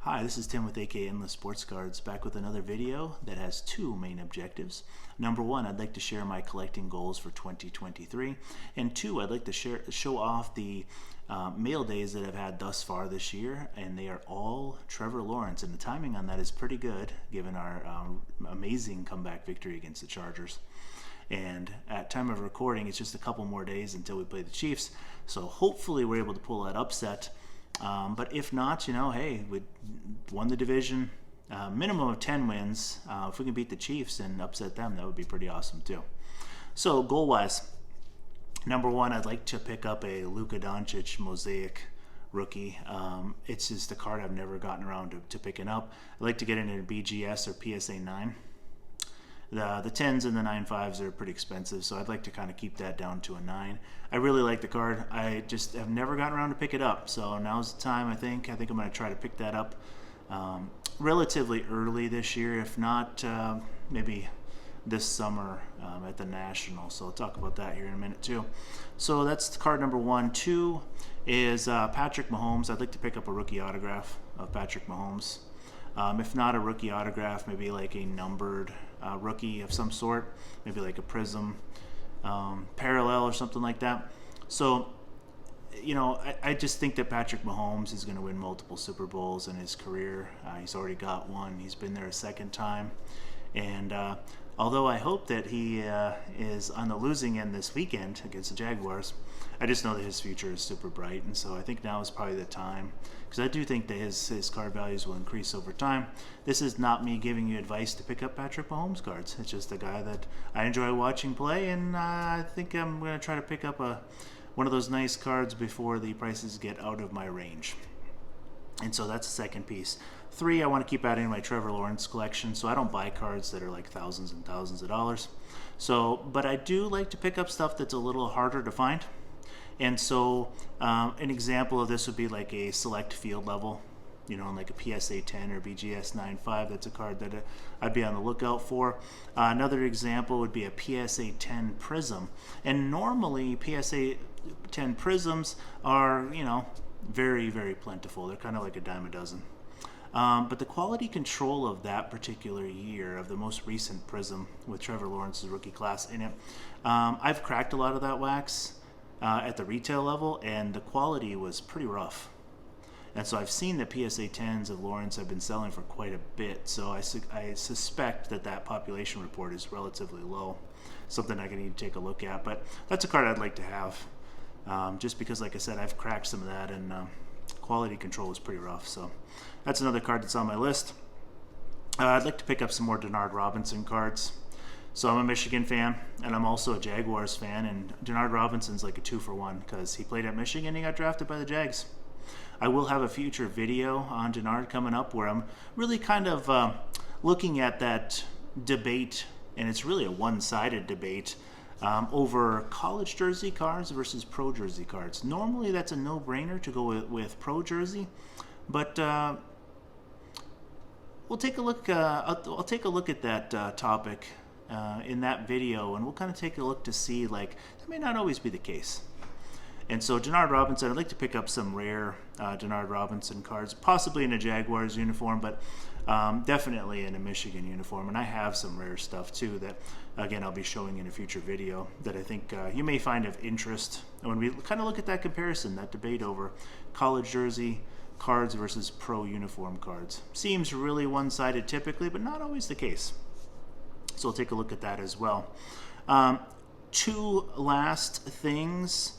Hi, this is Tim with AK Endless Sports Cards, back with another video that has two main objectives. Number one, I'd like to share my collecting goals for 2023, and two, I'd like to show off the mail days that I've had thus far this year, and they are all Trevor Lawrence, and the timing on that is pretty good given our amazing comeback victory against the Chargers. And at time of recording, it's just a couple more days until we play the Chiefs, so hopefully we're able to pull that upset. But if not, hey, we won the division, minimum of 10 wins. If we can beat the Chiefs and upset them, that would be pretty awesome too. So goal-wise, number one, I'd like to pick up a Luka Doncic Mosaic rookie. It's just a card I've never gotten around to picking up. I'd like to get it in a BGS or PSA 9. The 10s and the 9.5s are pretty expensive, so I'd like to kind of keep that down to a 9. I really like the card. I just have never gotten around to pick it up, so now's the time, I think. I'm going to try to pick that up relatively early this year, if not maybe this summer at the National. So I'll talk about that here in a minute too. So that's card number one. Two is Patrick Mahomes. I'd like to pick up a rookie autograph of Patrick Mahomes. If not a rookie autograph, maybe like a numbered rookie of some sort, maybe like a Prism parallel or something like that. So, I just think that Patrick Mahomes is going to win multiple Super Bowls in his career. He's already got one. He's been there a second time. And although I hope that he is on the losing end this weekend against the Jaguars, I just know that his future is super bright. And so I think now is probably the time, because I do think that his card values will increase over time. This is not me giving you advice to pick up Patrick Mahomes cards. It's just a guy that I enjoy watching play, and I think I'm going to try to pick up one of those nice cards before the prices get out of my range. And so that's the second piece. Three, I want to keep adding to my Trevor Lawrence collection, so I don't buy cards that are like thousands and thousands of dollars. But I do like to pick up stuff that's a little harder to find. And so an example of this would be like a select field level, like a PSA 10 or BGS 9.5. That's a card that I'd be on the lookout for. Another example would be a PSA 10 Prism. And normally PSA 10 Prisms are, very, very plentiful. They're kind of like a dime a dozen. But the quality control of that particular year, of the most recent Prism with Trevor Lawrence's rookie class in it, I've cracked a lot of that wax at the retail level, and the quality was pretty rough. And so I've seen the PSA 10s of Lawrence have been selling for quite a bit, so I suspect that population report is relatively low. Something I can need to take a look at, but that's a card I'd like to have, just because, like I said, I've cracked some of that, and quality control is pretty rough. So that's another card that's on my list. I'd like to pick up some more Denard Robinson cards. So I'm a Michigan fan, and I'm also a Jaguars fan, and Denard Robinson's like a 2-for-1 because he played at Michigan and he got drafted by the Jags. I will have a future video on Denard coming up where I'm really kind of looking at that debate, and it's really a one-sided debate over college jersey cards versus pro jersey cards. Normally that's a no-brainer to go with pro jersey, but we'll take a look. I'll take a look at that topic in that video, and we'll kind of take a look to see, that may not always be the case. And so Denard Robinson, I'd like to pick up some rare Denard Robinson cards, possibly in a Jaguars uniform, but definitely in a Michigan uniform. And I have some rare stuff too that, again, I'll be showing in a future video that I think you may find of interest when we kind of look at that comparison, that debate over college jersey cards versus pro uniform cards. Seems really one-sided typically, but not always the case. So we'll take a look at that as well. Two last things.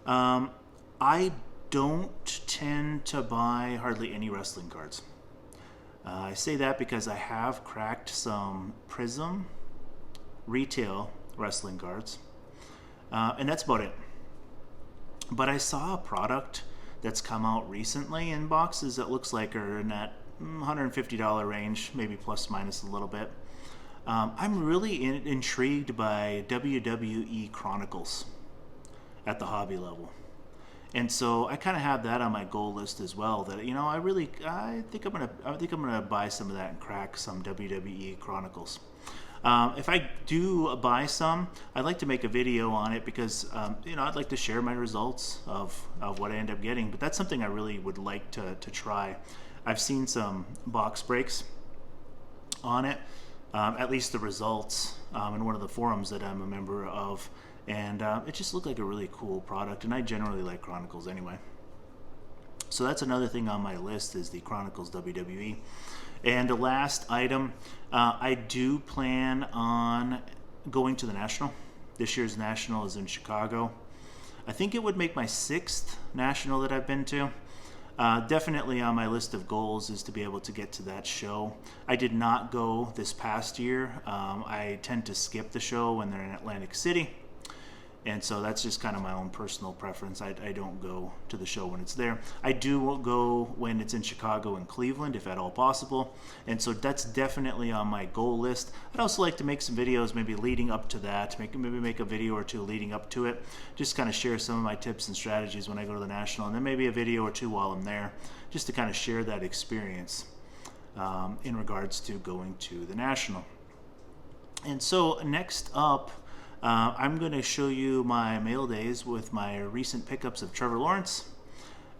I don't tend to buy hardly any wrestling cards. I say that because I have cracked some Prism retail wrestling cards, and that's about it. But I saw a product that's come out recently in boxes that looks like are in that $150 range, maybe plus minus a little bit. I'm really intrigued by WWE Chronicles at the hobby level, and so I kind of have that on my goal list as well. That I think I'm gonna buy some of that and crack some WWE Chronicles. If I do buy some, I'd like to make a video on it because I'd like to share my results of what I end up getting. But that's something I really would like to try. I've seen some box breaks on it, at least the results in one of the forums that I'm a member of, and it just looked like a really cool product, and I generally like Chronicles anyway. So that's another thing on my list is the Chronicles WWE. And the last item, I do plan on going to the National. This year's National is in Chicago. I think it would make my 6th National that I've been to. Definitely on my list of goals is to be able to get to that show. I did not go this past year. I tend to skip the show when they're in Atlantic City. And so that's just kind of my own personal preference. I don't go to the show when it's there. I do go when it's in Chicago and Cleveland, if at all possible. And so that's definitely on my goal list. I'd also like to make some videos maybe leading up to that. Maybe make a video or two leading up to it. Just kind of share some of my tips and strategies when I go to the National. And then maybe a video or two while I'm there, just to kind of share that experience in regards to going to the National. And so next up, I'm going to show you my mail days with my recent pickups of Trevor Lawrence.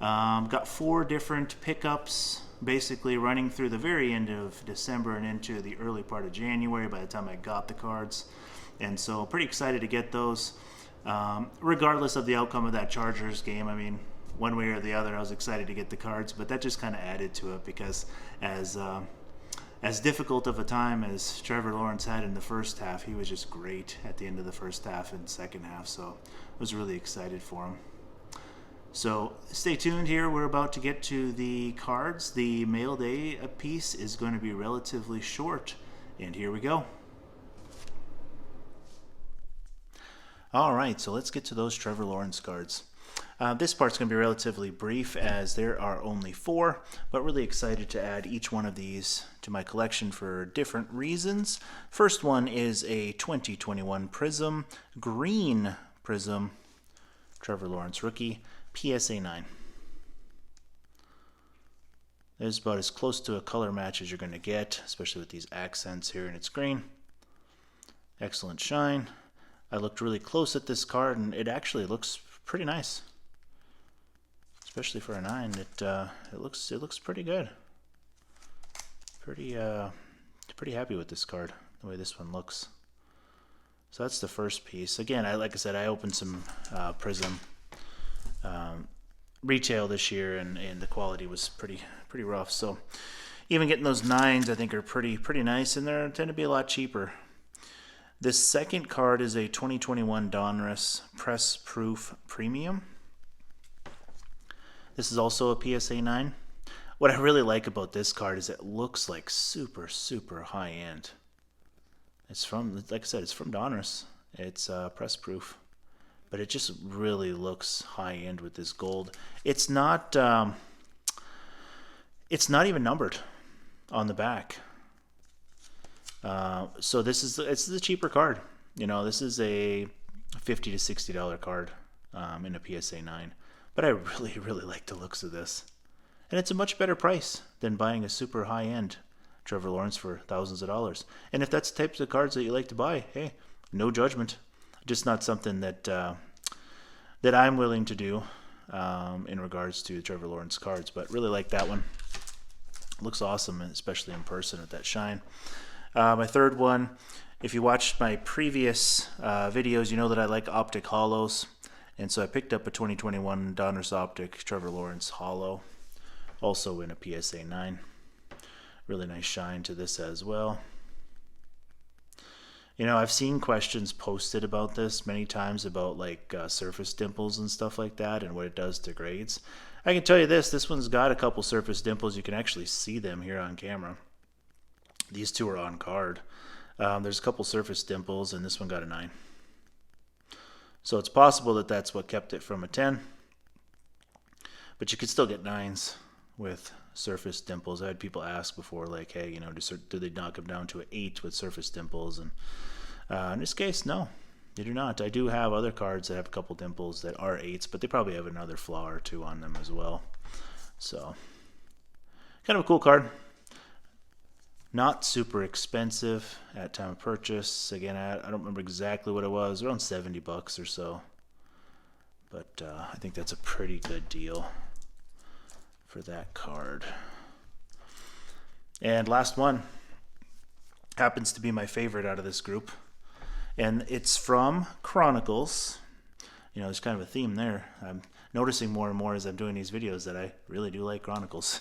Got 4 different pickups basically running through the very end of December and into the early part of January by the time I got the cards. And so pretty excited to get those. Regardless of the outcome of that Chargers game, I mean, one way or the other, I was excited to get the cards, but that just kind of added to it because as difficult of a time as Trevor Lawrence had in the first half, he was just great at the end of the first half and second half, so I was really excited for him. So stay tuned here. We're about to get to the cards. The mail day piece is going to be relatively short, and here we go. All right, so let's get to those Trevor Lawrence cards. This part's going to be relatively brief as there are only 4, but really excited to add each one of these to my collection for different reasons. First one is a 2021 Prism, green Prism, Trevor Lawrence rookie, PSA 9. There's about as close to a color match as you're going to get, especially with these accents here, and it's green. Excellent shine. I looked really close at this card, and it actually looks pretty nice. Especially for a 9, it looks pretty good. Pretty happy with this card, the way this one looks. So that's the first piece. Again, like I said, I opened some Prism retail this year, and the quality was pretty rough. So even getting those 9s, I think, are pretty nice, and they tend to be a lot cheaper. This second card is a 2021 Donruss Press Proof Premium. This is also a PSA 9. What I really like about this card is it looks like super high end. It's from, like I said, it's from Donruss. It's press proof, but it just really looks high end with this gold. It's not even numbered on the back. So it's the cheaper card. You know, this is a $50 to $60 card in a PSA 9. But I really like the looks of this. And it's a much better price than buying a super high-end Trevor Lawrence for thousands of dollars. And if that's the types of cards that you like to buy, hey, no judgment. Just not something that I'm willing to do in regards to Trevor Lawrence cards. But really like that one. Looks awesome, especially in person with that shine. My third one, if you watched my previous videos, you know that I like optic hollows. And so I picked up a 2021 Donruss Optic Trevor Lawrence Hollow, also in a PSA 9. Really nice shine to this as well. You know, I've seen questions posted about this many times about like surface dimples and stuff like that and what it does to grades. I can tell you this one's got a couple surface dimples. You can actually see them here on camera. These two are on card. There's a couple surface dimples, and this one got a 9. So it's possible that that's what kept it from a 10. But you could still get 9s with surface dimples. I had people ask before, like, hey, you know, do they knock them down to an 8 with surface dimples? And in this case, no, they do not. I do have other cards that have a couple dimples that are 8s, but they probably have another flaw or two on them as well. So, kind of a cool card. Not super expensive at time of purchase. Again, I don't remember exactly what it was. Around $70 or so. But I think that's a pretty good deal for that card. And last one happens to be my favorite out of this group, and it's from Chronicles. You know, there's kind of a theme there. I'm noticing more and more as I'm doing these videos that I really do like Chronicles.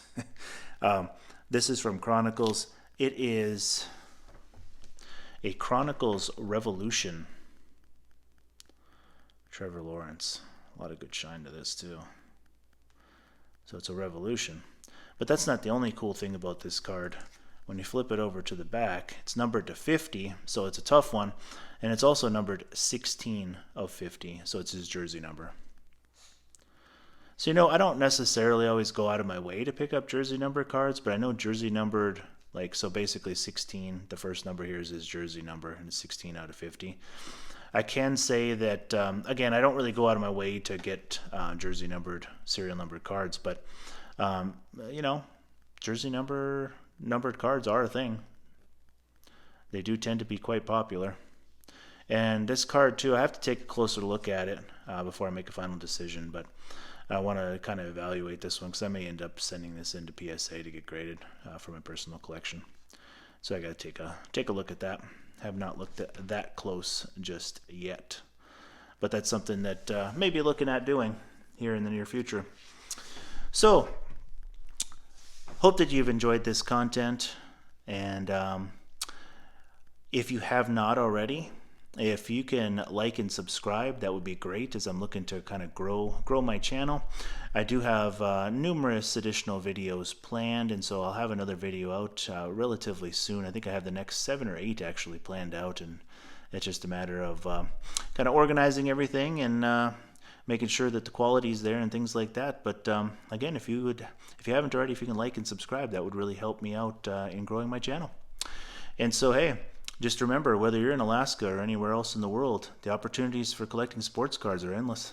This is from Chronicles. It is a Chronicles Revolution. Trevor Lawrence. A lot of good shine to this too. So it's a Revolution. But that's not the only cool thing about this card. When you flip it over to the back, it's numbered to 50, so it's a tough one. And it's also numbered 16 of 50, so it's his jersey number. So, you know, I don't necessarily always go out of my way to pick up jersey number cards, but I know jersey numbered, like, so basically 16, the first number here is his jersey number, and it's 16 out of 50. I can say that, again, I don't really go out of my way to get jersey numbered, serial numbered cards, but, you know, jersey numbered cards are a thing. They do tend to be quite popular. And this card, too, I have to take a closer look at it before I make a final decision, but I want to kind of evaluate this one because I may end up sending this into PSA to get graded for my personal collection. So I got to take a look at that. Have not looked at that close just yet, but that's something that maybe looking at doing here in the near future. So hope that you've enjoyed this content, and if you have not already, if you can like and subscribe, that would be great, as I'm looking to kind of grow my channel. I do have numerous additional videos planned, and so I'll have another video out relatively soon. I think I have the next 7 or 8 actually planned out, and it's just a matter of kind of organizing everything and making sure that the quality is there and things like that. But again, if you haven't already, if you can like and subscribe, that would really help me out in growing my channel. And so, hey, just remember, whether you're in Alaska or anywhere else in the world, the opportunities for collecting sports cards are endless.